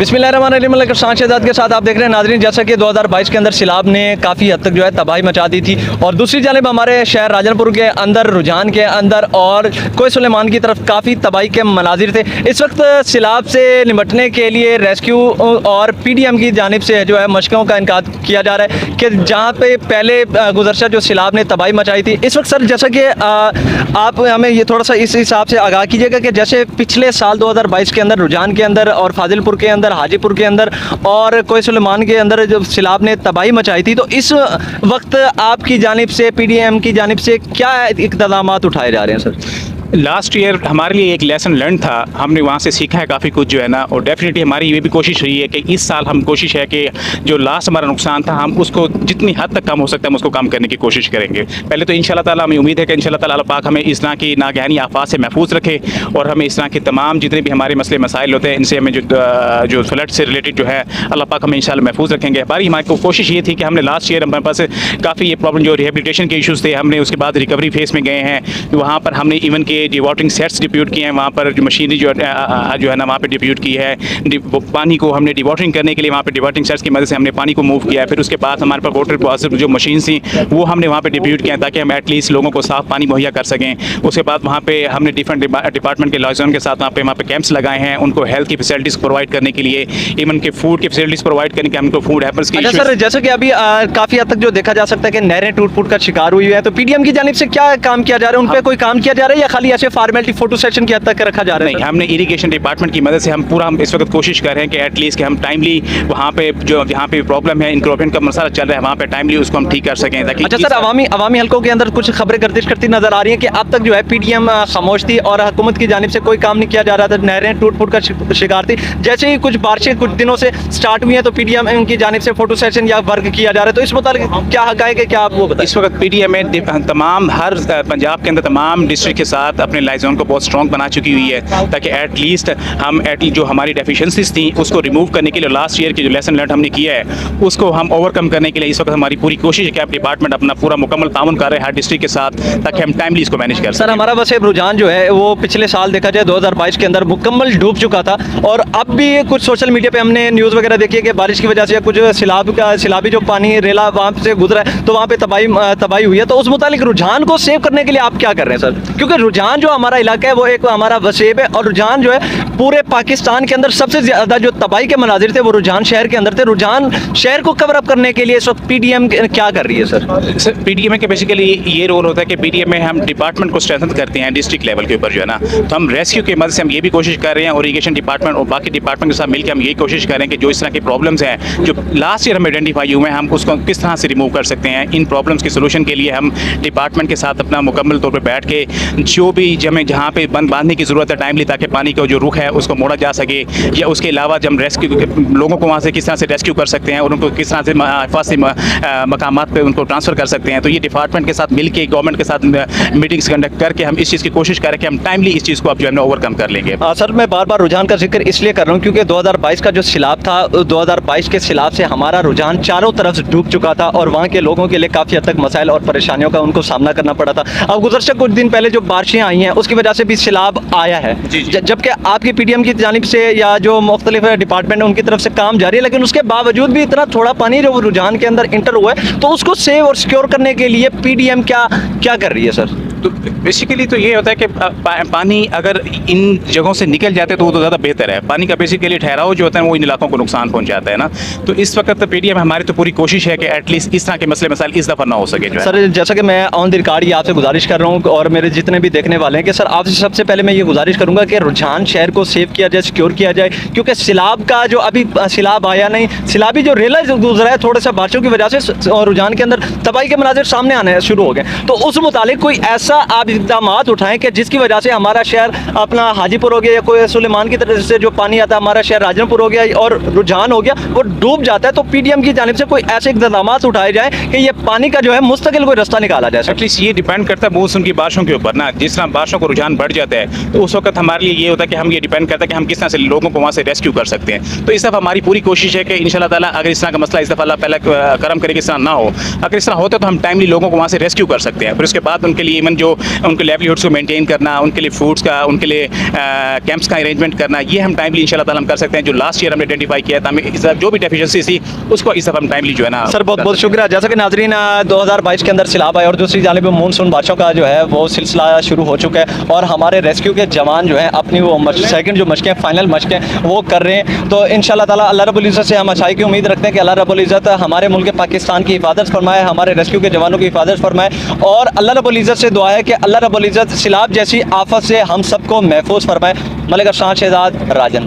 बिस्मिल्लाहिर्रहमानिर्रहीम। शहजाद के साथ आप देख रहे हैं नाज़रीन, जैसा कि 2022 के अंदर सैलाब ने काफ़ी हद तक जो है तबाही मचा दी थी और दूसरी जानिब हमारे शहर राजनपुर के अंदर, रुझान के अंदर और कोई सुलेमान की तरफ काफ़ी तबाही के मनाजिर थे। इस वक्त सैलाब से निपटने के लिए रेस्क्यू और PDM की जानिब से जो है मशकों का इनकाद किया जा रहा है कि जहाँ पे पहले गुज़श्ता जो सैलाब ने तबाही मचाई थी। इस वक्त सर जैसा कि आप हमें ये थोड़ा सा इस हिसाब से आगाह कीजिएगा कि जैसे पिछले साल 2022 के अंदर रुझान के अंदर और फाजिलपुर के अंदर, हाजीपुर के अंदर और कोई सुलेमान के अंदर जब सैलाब ने तबाही मचाई थी, तो इस वक्त आपकी जानिब से, PDM की जानिब से क्या इक़दामात उठाए जा रहे हैं सर? लास्ट ईयर हमारे लिए एक लेसन लर्न था, हमने वहाँ से सीखा है काफ़ी कुछ जो है ना, और डेफिनेटली हमारी ये भी कोशिश रही है कि इस साल हम कोशिश है कि जो लास्ट हमारा नुकसान था हम उसको जितनी हद तक कम हो सकता है हम उसको कम करने की कोशिश करेंगे। पहले तो इंशाल्लाह ताला हमें उम्मीद है कि इंशाल्लाह ताला अल्लाह पाक हमें इस तरह की नागहानी आफात से महफूज रखे और हमें इस तरह के तमाम जितने भी हमारे मसले मसाइल होते हैं इनसे हमें जो फ्लड से रिलेटेड जो है अल्लाह पाक हमें इंशाल्लाह महफूज रखेंगे। हमारी कोशिश ये थी कि हमने लास्ट ईयर हमारे पास काफ़ी ये प्रॉब्लम जो रिहेबिलिटेशन के इशूज़ थे, हमने उसके बाद रिकवरी फेस में गए हैं। वहाँ पर हमने इवन के डिवॉटरिंग सेट्स डिप्यूट किए हैं, वहाँ पर जो मशीनरी जो है ना वहाँ पे डिप्यूट की है। पानी को हमने डिवॉटरिंग करने के लिए वहाँ पे डिवॉटरिंग सेट्स की मदद से हमने पानी को मूव किया है। फिर उसके बाद हमारे पास वाटर प्रोसेस जो मशीन थी वो हमने वहाँ पे डिप्यूट किया ताकि हम एटलीस्ट लोगों को साफ़ पानी मुहैया कर सकें। उसके बाद वहाँ पे हमने डिफरेंट डिपार्टमेंट के लॉयज़न के साथ वहाँ पे कैंप्स लगाए हैं उनको हेल्थ की फैसिलिटीज़ प्रोवाइड करने के लिए, इवन के फूड की फैसिलिटीज़ प्रोवाइड करने के हमको फूड हैपर्स की। अच्छा सर, जैसे कि अभी काफ़ी हद तक जो देखा जा सकता है कि नहरें टूट फूट का शिकार हुई है, तो PDM की जानिब से क्या काम किया जा रहा है? उन पर कोई काम किया जा रहा है या खाली ऐसे फॉर्मेलिटी फोटो सेशन की हद तक रखा जा रहा है? नहीं, हमने इरिगेशन डिपार्टमेंट की मदद से हम इस वक्त कोशिश कर रहे हैं कि एटलीस्ट कि हम टाइमली वहाँ पे जो जहाँ पे प्रॉब्लम है, इंक्रोचमेंट का मसला चल रहा है, वहाँ पे टाइमली उसको हम ठीक कर सकें ताकि। अच्छा सर, अवामी हल्कों के अंदर कुछ खबरें गर्दिश करती नजर आ रही हैं कि अब तक जो है PDM खामोश थी और हुकूमत की जानिब से कोई काम नहीं किया जा रहा था, नहरें टूट फूट का शिकार थी। जैसे ही कुछ बारिशें कुछ दिनों से स्टार्ट हुई हैं तो PDM की जानिब से फोटो सेशन या वर्क किया जा रहा है, तो इस मुताबिक क्या हक़ाइक़ है, क्या आप वो बताएं? इस वक्त PDM में तमाम हर पंजाब के अंदर तमाम डिस्ट्रिक्ट के साथ अपने लाइजोन को बहुत स्ट्रॉन्ग बना चुकी हुई है ताकि एटलीस्ट हम जो हमारी डेफिशिएंसीज थी उसको रिमूव करने के लिए लास्ट ईयर की जो लेसन लर्न हमने किया है उसको हम ओवरकम करने के लिए इस वक्त हमारी पूरी कोशिश है कि डिपार्टमेंट अपना पूरा मुकम्मल ताउन कर रहे हैं हर डिस्ट्रिक्ट के साथ ताकि हम टाइमली इसको मैनेज कर सकें। सर, हमारा बस रुझान जो है वो पिछले साल देखा जाए 2022 के अंदर मुकम्मल डूब चुका था और अब भी कुछ सोशल मीडिया पे हमने न्यूज़ वगैरह देखी है कि बारिश की वजह से कुछ सैलाबी जो पानी रेला वहाँ से गुजरा है तो वहाँ पे तबाही हुई है। तो उस मुतालिक रुझान को सेव करने के लिए आप क्या कर रहे हैं सर? क्योंकि रुझान जो हमारा इलाका है वो एक हमारा वसेब है और रुझान जो है पूरे पाकिस्तान के अंदर सबसे ज़्यादा जो तबाही के मनाजिर थे वो रुझान शहर के अंदर थे। रुझान शहर को कवर अप करने के लिए इस वक्त PDM क्या कर रही है सर? PDM के बेसिकली ये रोल होता है कि PDM में हम डिपार्टमेंट को स्ट्रेंथन करते हैं डिस्ट्रिक्ट लेवल के ऊपर जो है ना, तो हम रेस्क्यू की मदद से हम ये भी कोशिश कर रहे हैं और इरिगेशन डिपार्टमेंट और बाकी डिपार्टमेंट के साथ मिलकर हम यही कोशिश कर रहे हैं कि जो इस तरह की प्रॉब्लम्स हैं जो लास्ट ईयर हम आइडेंटिफाई हुए हैं हम उसको किस तरह से रिमूव कर सकते हैं। इन प्रॉब्लम्स के सोल्यूशन के लिए हम डिपार्टमेंट के साथ अपना मुकम्मल तौर पर बैठ के जो भी हमें जहाँ पे बांधने की ज़रूरत है टाइमली ताकि पानी का जो रुख है उसको मोड़ा जा सके, या उसके अलावा जब हम रेस्क्यू लोगों को वहाँ से किस तरह से रेस्क्यू कर सकते हैं और उनको किस तरह से हिफाजती मकामात पे उनको ट्रांसफ़र कर सकते हैं। तो ये डिपार्टमेंट के साथ मिलके गवर्नमेंट के साथ मीटिंग्स कंडक्ट करके हम इस चीज़ की कोशिश करें कि हम टाइमली इस चीज़ को अब जो है ओवरकम कर लेंगे। सर, मैं बार बार रुझान का जिक्र इसलिए कर रहा हूँ क्योंकि 2022 का जो सैलाब था, 2022 के सैलाब से हमारा रुझान चारों तरफ से डूब चुका था और वहाँ के लोगों के लिए काफ़ी हद तक मसाइल और परेशानियों का उनको सामना करना पड़ा था। अब गुज़श्ता कुछ दिन पहले जो बारिशें आई हैं उसकी वजह से भी सैलाब आया है, जबकि आपकी PDM की जानिब से या जो मुख्तलिफ डिपार्टमेंट है उनकी तरफ से काम जारी है, लेकिन उसके बावजूद भी इतना थोड़ा पानी जो रुझान के अंदर इंटर हुआ है तो उसको सेव और सिक्योर करने के लिए PDM क्या कर रही है सर? तो बेसिकली तो ये होता है कि पानी अगर इन जगहों से निकल जाते तो वो तो ज़्यादा बेहतर है। पानी का बेसिकली ठहराव जो होता है वो इन इलाकों को नुकसान पहुंचाता है ना, तो इस वक्त PDM हमारी तो पूरी कोशिश है कि एटलीस्ट इस तरह के मसले मसाइल इस दफ़ा ना हो सके। सर, जैसा कि मैं ऑन द रिकॉर्ड आपसे गुजारिश कर रहा हूँ और मेरे जितने भी देखने वाले हैं कि सर आपसे सबसे पहले मैं ये गुजारिश करूँगा कि रुझान शहर को सेव किया जाए, सिक्योर किया जाए, क्योंकि सैलाब का जो अभी सैलाब आया नहीं, सैलाबी जो रेला गुजरा है थोड़ा सा बारिशों की वजह से और रुझान के अंदर तबाही के मनाजिर सामने आने शुरू हो गए, तो उस मुतालिक कोई ऐसा आप इक़दाम उठाएं कि जिसकी वजह से हमारा शहर अपना हाजीपुर हो गया या कोई सुलेमान की तरफ से जो पानी आता है हमारा शहर राजनपुर हो गया और रुझान हो गया वो डूब जाता है, तो PDM की जानिब से कोई ऐसे इक़दाम उठाए जाएं कि ये पानी का जो है मुस्तकिल कोई रास्ता निकाला जाए। एटलीस्ट ये डिपेंड करता है मौसम की बारिशों के ऊपर ना, जिस तरह बारिशों को रुझान बढ़ जाता है तो उस वक्त हमारे लिए ये होता है कि हम ये डिपेंड करता है कि हम किस तरह से लोगों को वहाँ से रेस्क्यू कर सकते हैं। तो इस दफ़ा हमारी पूरी कोशिश है कि इंशाल्लाह ताला अगर इस तरह का मसला इस दफ़ा अल्लाह पहले करम करे कि इस तरह ना हो, अगर इस तरह होता तो हम टाइमली लोगों को वहाँ से रेस्क्यू कर सकते हैं। फिर उसके बाद उनके लिए इवन जो उनके लाइवलीहुड्स को मेंटेन करना, उनके लिए फूड्स का, उनके लिए कैंप्स का अरेंजमेंट करना, ये हम टाइमली इंशाल्लाह ताला हम कर सकते हैं। जो लास्ट ईयर हमने आइडेंटिफाई किया था, हमें इस जो भी डेफिशिएंसी थी उसको इस दफ़ा हम टाइमली जो है ना। सर बहुत बहुत शुक्रिया। जैसा कि नाजरीन 2022 के अंदर सैलाब आए और दूसरी जानिब मानसून बारिशों का जो है वो सिलसिला शुरू हो चुका है और हमारे रेस्क्यू के जवान जो हैं अपनी वो सेकंड जो मशकें फाइनल मशकें वो कर रहे हैं। तो इंशाल्लाह ताला अल्लाह रब्बुल इज़्ज़त से हम अच्छाई की उम्मीद रखते हैं कि अल्लाह रब्बुल इज़्ज़त हमारे मुल्क पाकिस्तान की हिफाजत फरमाए, हमारे रेस्क्यू के जवानों की हिफाजत फरमाए और अल्लाह रब्बुल इज़्ज़त से दुआ है कि अल्लाह रब्बुल इज़्ज़त सैलाब जैसी आफत से हम सबको महफूज फरमाए। मलिक अरशाद शहजाद, राजन।